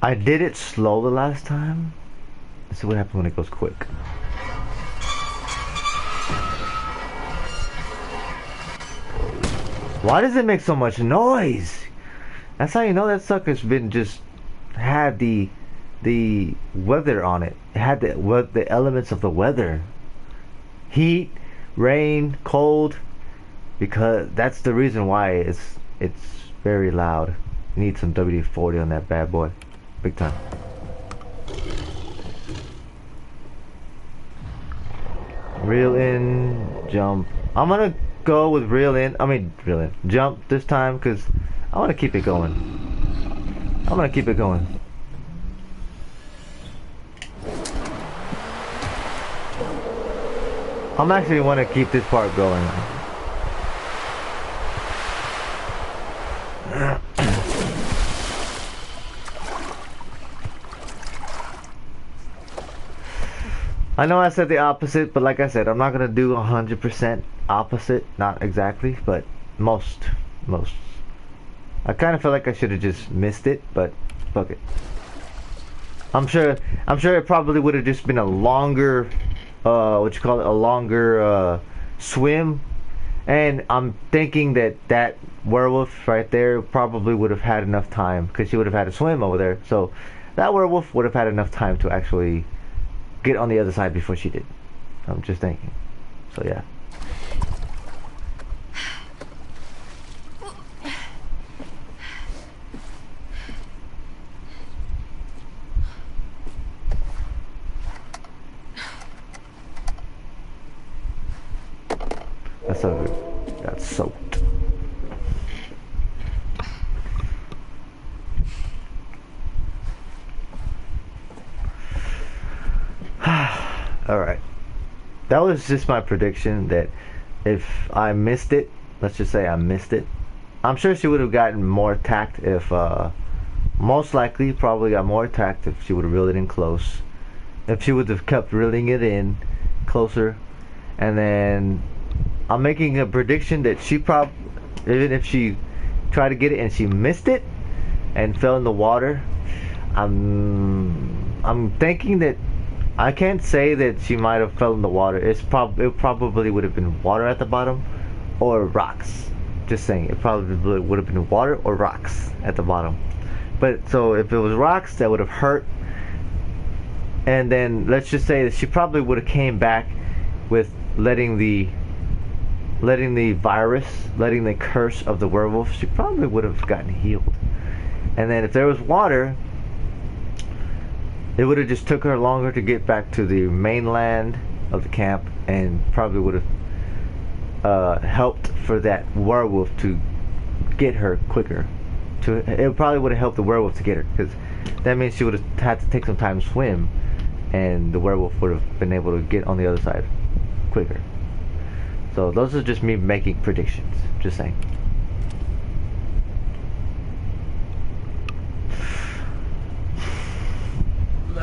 [SPEAKER 1] I did it slow the last time. Let's see what happens when it goes quick. Why does it make so much noise? That's how you know that sucker's been just had the weather on it. It had the elements of the weather. Heat, rain, cold. Because that's the reason why it's very loud. You need some WD-40 on that bad boy. Big time. Reel in, jump. I'm gonna go with reel in. Jump this time because I want to keep it going. I'm gonna keep it going. I'm actually want to keep this part going. I know I said the opposite, but like I said, I'm not gonna do 100% opposite. Not exactly, but most. I kind of feel like I should have just missed it, but fuck it. I'm sure it probably would have just been a longer, a longer swim. And I'm thinking that werewolf right there probably would have had enough time because she would have had to swim over there. So that werewolf would have had enough time to actually get on the other side before she did. I'm just thinking. So yeah. That's how it got soaked. was just my prediction that if I missed it, let's just say I missed it, I'm sure she would have gotten more attacked if, most likely, probably got more attacked if she would have reeled it in close. If she would have kept reeling it in closer. And then I'm making a prediction that she probably, even if she tried to get it and she missed it and fell in the water, I'm thinking that I can't say that she might have fell in the water. It probably would have been water at the bottom or rocks. Just saying, it probably would have been water or rocks at the bottom. But so if it was rocks, that would have hurt. And then let's just say that she probably would have came back with letting the virus, letting the curse of the werewolf, she probably would have gotten healed. And then if there was water, it would have just took her longer to get back to the mainland of the camp, and probably would have helped for that werewolf to get her quicker. It probably would have helped the werewolf to get her, because that means she would have had to take some time to swim, and the werewolf would have been able to get on the other side quicker. So those are just me making predictions. Just saying.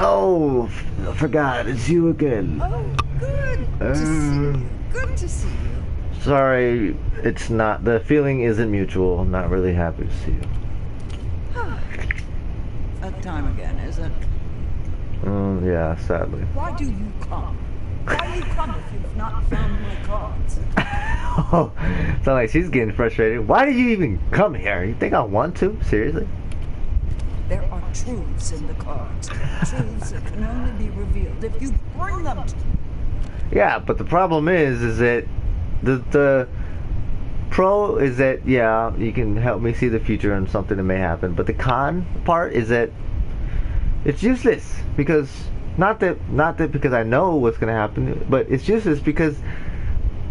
[SPEAKER 1] Oh, I forgot. It's you again.
[SPEAKER 9] Oh, good to see you. Good to see you.
[SPEAKER 1] Sorry, it's not. The feeling isn't mutual. I'm not really happy to see you.
[SPEAKER 9] That time again, is it?
[SPEAKER 1] Yeah, sadly.
[SPEAKER 9] Why do you come? Why you come if you've not found my cards?
[SPEAKER 1] Oh, it's not like she's getting frustrated. Why did you even come here? You think I want to? Seriously?
[SPEAKER 9] There are truths in the cards. Truths that can only be revealed if you bring them to me.
[SPEAKER 1] Yeah, but the problem is that the pro is that, yeah, you can help me see the future and something that may happen. But the con part is that it's useless, because not that because I know what's gonna happen, but it's useless because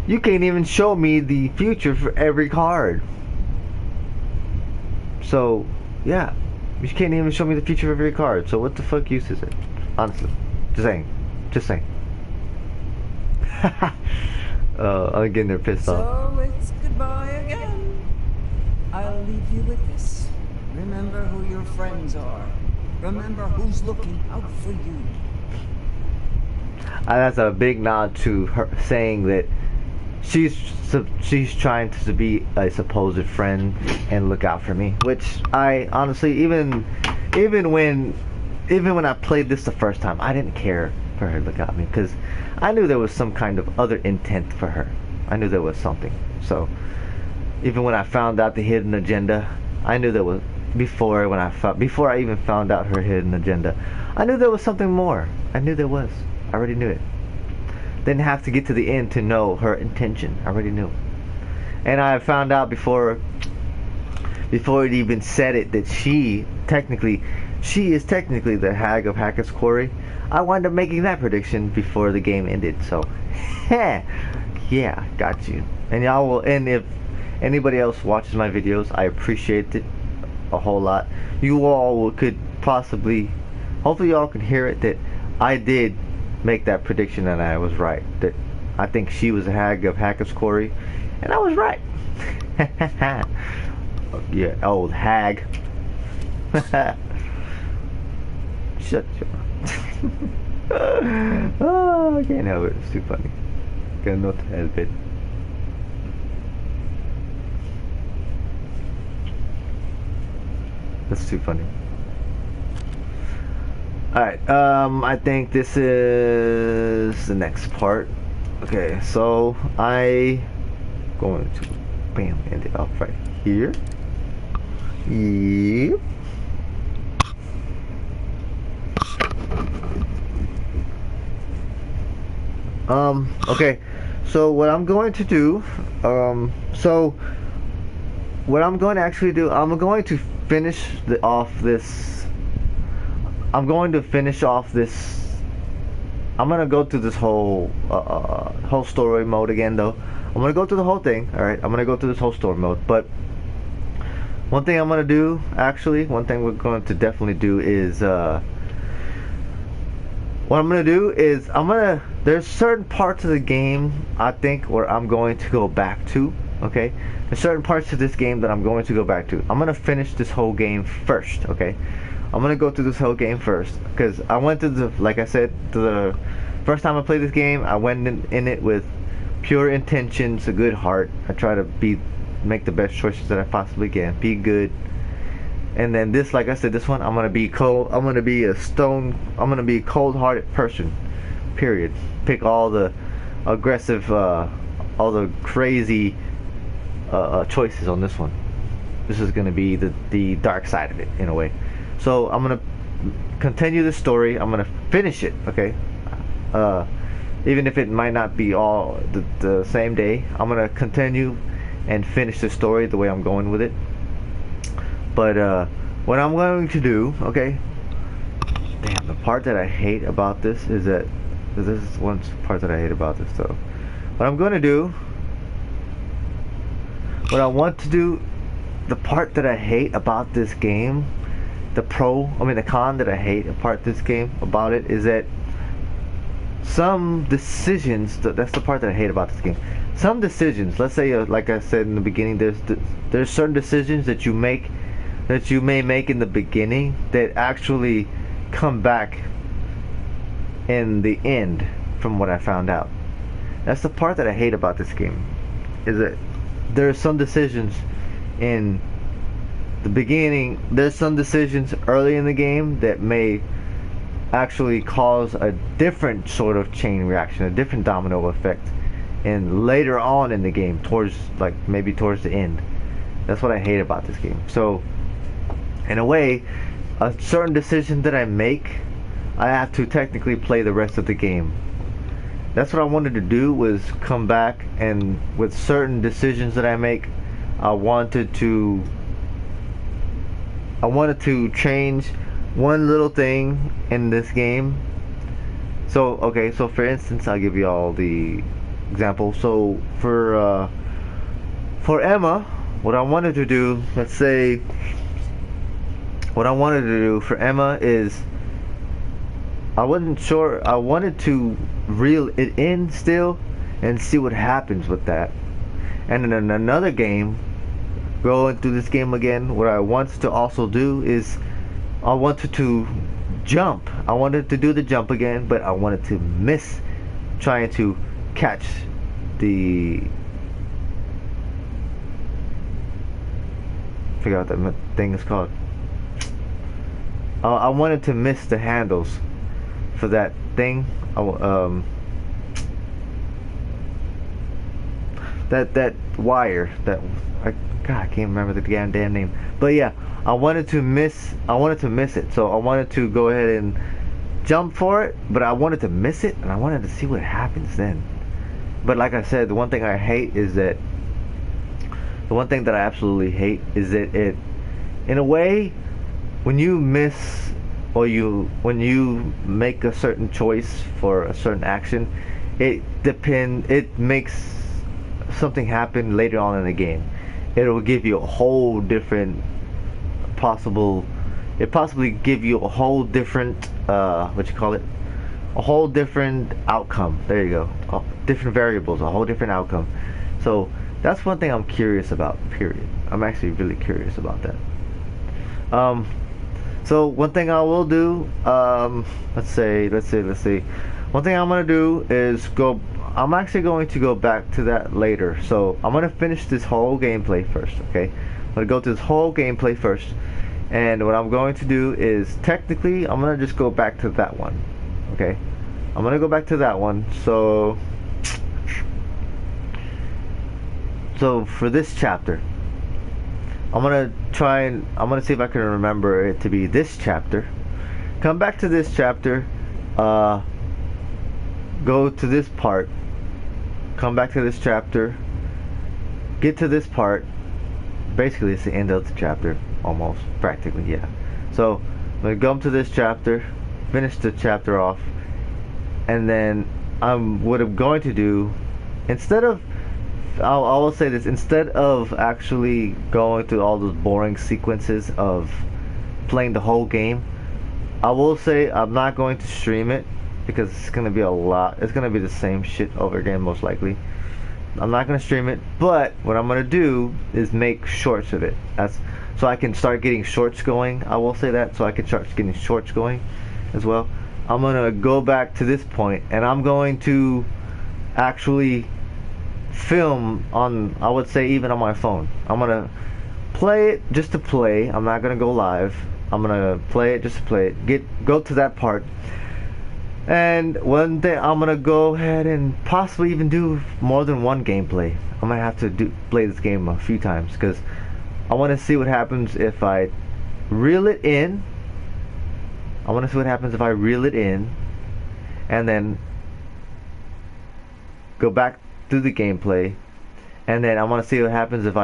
[SPEAKER 1] you can't even show me the future for every card. So yeah, you can't even show me the future for every card. So what the fuck use is it? Honestly, just saying. I'm getting there pissed off.
[SPEAKER 9] So it's goodbye again. I'll leave you with this. Remember who your friends are. Remember who's looking out for you.
[SPEAKER 1] That's a big nod to her saying that she's trying to be a supposed friend and look out for me. Which I honestly, even when I played this the first time, I didn't care for her to look out at me, because I knew there was some kind of other intent for her. I knew there was something. So even when I found out the hidden agenda, I knew there was, before I even found out her hidden agenda, I knew there was something more. I knew there was. I already knew it. Didn't have to get to the end to know her intention. I already knew. And I found out before it even said it that she is technically the hag of Hackett's Quarry. I wound up making that prediction before the game ended. So, yeah, got you. And y'all will. And if anybody else watches my videos, I appreciate it a whole lot. You all could possibly, hopefully y'all can hear it, that I did make that prediction and I was right. That I think she was a hag of Hackett's Quarry, and I was right. Yeah, old hag. Shut your oh, I can't help it. It's too funny. Cannot help it. That's too funny. Alright, I think this is the next part. Okay, so I going to bam end it off right here. Yep. Okay, so what I'm going to do, what I'm going to actually do, I'm going to finish off this. I'm going to go through this whole story mode again, though. I'm gonna go through the whole thing. All right, I'm gonna go through this whole story mode. But one thing I'm gonna do, actually, one thing we're going to definitely do is what I'm gonna do is there's certain parts of the game I think where I'm going to go back to. Okay, there's certain parts of this game that I'm going to go back to. I'm gonna finish this whole game first. Okay, I'm gonna go through this whole game first because I went to like I said, the first time I played this game, I went in it with pure intentions, a good heart. I try to make the best choices that I possibly can, be good. And then this, like I said, this one I'm gonna be cold. I'm gonna be a cold-hearted person. Period. Pick all the aggressive, all the crazy choices on this one. This is gonna be the dark side of it in a way. So I'm gonna continue the story. I'm gonna finish it. Okay. Even if it might not be all the same day, I'm gonna continue and finish the story the way I'm going with it. But what I'm going to do, okay? Damn, the part that I hate about this is that this is one part that I hate about this though. What I'm going to do, what I want to do, the part that I hate about this game, the con that I hate about this game about it is that some decisions, that's the part that I hate about this game. Some decisions, let's say, like I said in the beginning, there's certain decisions that you may make in the beginning that actually come back in the end from what I found out. That's the part that I hate about this game, is that there are some decisions in the beginning, there's some decisions early in the game that may actually cause a different sort of chain reaction, a different domino effect, and later on in the game, maybe towards the end. That's what I hate about this game. So in a way, a certain decision that I make, I have to technically play the rest of the game. That's what I wanted to do, was come back, and with certain decisions that I make, I wanted to change one little thing in this game. So okay, so for instance, I'll give you all the example. So for Emma, what I wanted to do, let's say, what I wanted to do for Emma is, I wasn't sure, I wanted to reel it in still and see what happens with that. And in another game, going through this game again, what I wanted to also do is, I wanted to jump. I wanted to do the jump again, but I wanted to miss trying to catch the, I forgot what that thing is called. I wanted to miss the handles for that thing. That wire, I can't remember the damn name. But yeah, I wanted to miss it. So I wanted to go ahead and jump for it, but I wanted to miss it, and I wanted to see what happens then. But like I said, the one thing I hate is that, the one thing that I absolutely hate is that it, in a way, when you miss, or when you make a certain choice for a certain action, it makes something happen later on in the game. It will give you a whole different possibly give you a whole different a whole different outcome. There you go. Different variables, a whole different outcome. So that's one thing I'm curious about, period. I'm actually really curious about that. So one thing I will do, let's see. One thing I'm gonna do is I'm actually going to go back to that later. So I'm gonna finish this whole gameplay first, okay? I'm gonna go through this whole gameplay first, and what I'm going to do is, technically, I'm gonna just go back to that one, okay? I'm gonna go back to that one. So for this chapter, I'm gonna see if I can remember it to be this chapter. Come back to this chapter, go to this part, come back to this chapter, get to this part. Basically, it's the end of the chapter, almost, practically, yeah. So I'm gonna come to this chapter, finish the chapter off, and then what I'm going to do, instead of, I will say this, instead of actually going through all those boring sequences of playing the whole game, I will say I'm not going to stream it. because it's gonna be a lot. It's gonna be the same shit over again, most likely. I'm not gonna stream it, but what I'm gonna do is make shorts of it. That's so I can start getting shorts going. I will say that, so I can start getting shorts going as well. I'm gonna go back to this point, and I'm going to actually film on, I would say, even on my phone. I'm gonna play it just to play. I'm not gonna go live. I'm gonna play it just to play it. Go to that part. And one day I'm gonna go ahead and possibly even do more than one gameplay. I'm gonna have to play this game a few times because I want to see what happens if I reel it in. I want to see what happens if I reel it in and then go back through the gameplay, and then I want to see what happens if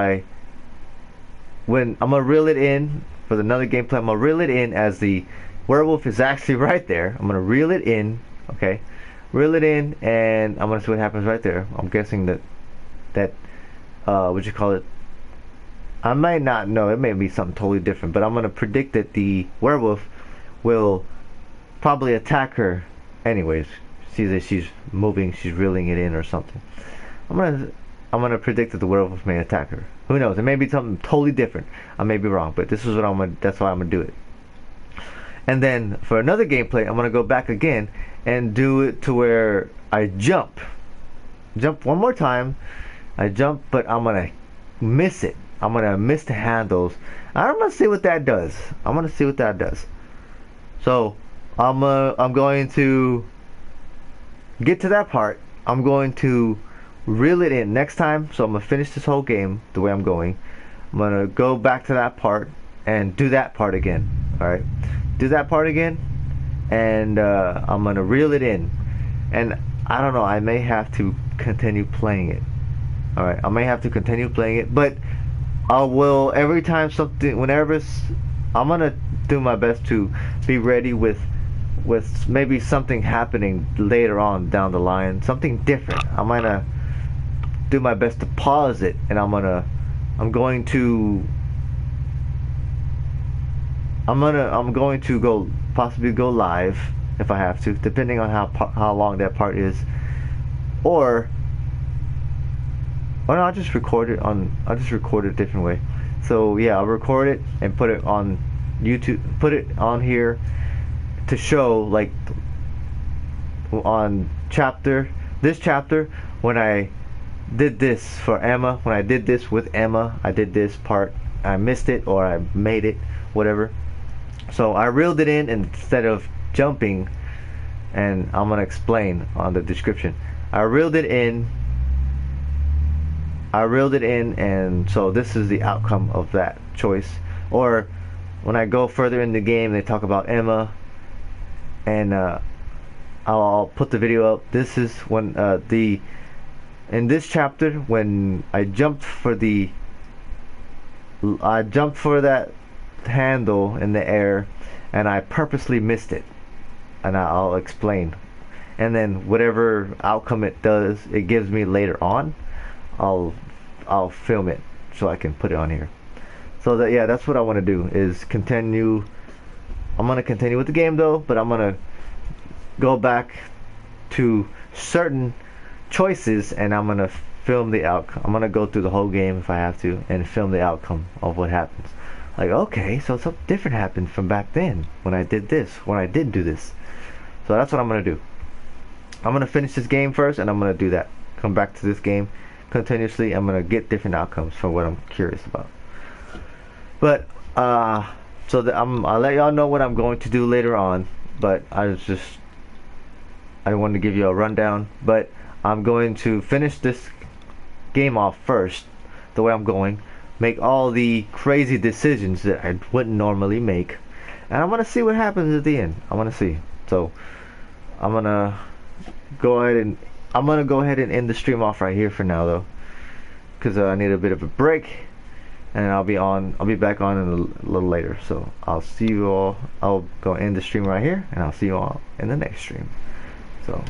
[SPEAKER 1] when I'm gonna reel it in for another gameplay. I'm gonna reel it in as the werewolf is actually right there. I'm gonna reel it in, okay? Reel it in, and I'm gonna see what happens right there. I'm guessing that what you call it? I might not know. It may be something totally different, but I'm gonna predict that the werewolf will probably attack her. Anyways, see that she's moving, she's reeling it in or something. I'm gonna predict that the werewolf may attack her. Who knows? It may be something totally different. I may be wrong, but this is what that's why I'm gonna do it. And then for another gameplay, I'm gonna go back again and do it to where I jump one more time. I jump, but I'm gonna miss it. I'm gonna miss the handles. I'm gonna see what that does. So I'm going to get to that part. I'm going to reel it in next time. So I'm gonna finish this whole game the way I'm going. I'm gonna go back to that part and do that part again. All right, do that part again, and I'm gonna reel it in. And I don't know. I may have to continue playing it. All right, I may have to continue playing it, but I will every time I'm gonna do my best to be ready with maybe something happening later on down the line, something different. I'm gonna do my best to pause it, and I'm going to possibly go live if I have to, depending on how long that part is, or no, I'll just record it a different way. So yeah, I'll record it and put it on YouTube, put it on here to show, like, on this chapter when I did this for Emma, when I did this with Emma, I did this part, I missed it or I made it, whatever. So I reeled it in instead of jumping, and I'm gonna explain on the description. I reeled it in, and so this is the outcome of that choice. Or when I go further in the game, they talk about Emma, and I'll put the video up. This is when in this chapter, when I jumped for that handle in the air, and I purposely missed it, and I'll explain. And then whatever outcome it gives me later on, I'll film it so I can put it on here. So that's what I want to do, is continue. I'm gonna continue with the game though, but I'm gonna go back to certain choices, and I'm gonna film the outcome. I'm gonna go through the whole game if I have to, and film the outcome of what happens. Like, okay, so something different happened from back then when I did do this. So that's what I'm gonna do. I'm gonna finish this game first, and I'm gonna do that. Come back to this game continuously. I'm gonna get different outcomes for what I'm curious about. But I'll let y'all know what I'm going to do later on. But I wanted to give you a rundown. But I'm going to finish this game off first, the way I'm going. Make all the crazy decisions that I wouldn't normally make, and I want to see what happens at the end. I want to see. So I'm gonna go ahead and end the stream off right here for now, though, because I need a bit of a break, and I'll be back on in a little later. So I'll see you all. I'll go end the stream right here, and I'll see you all in the next stream. So.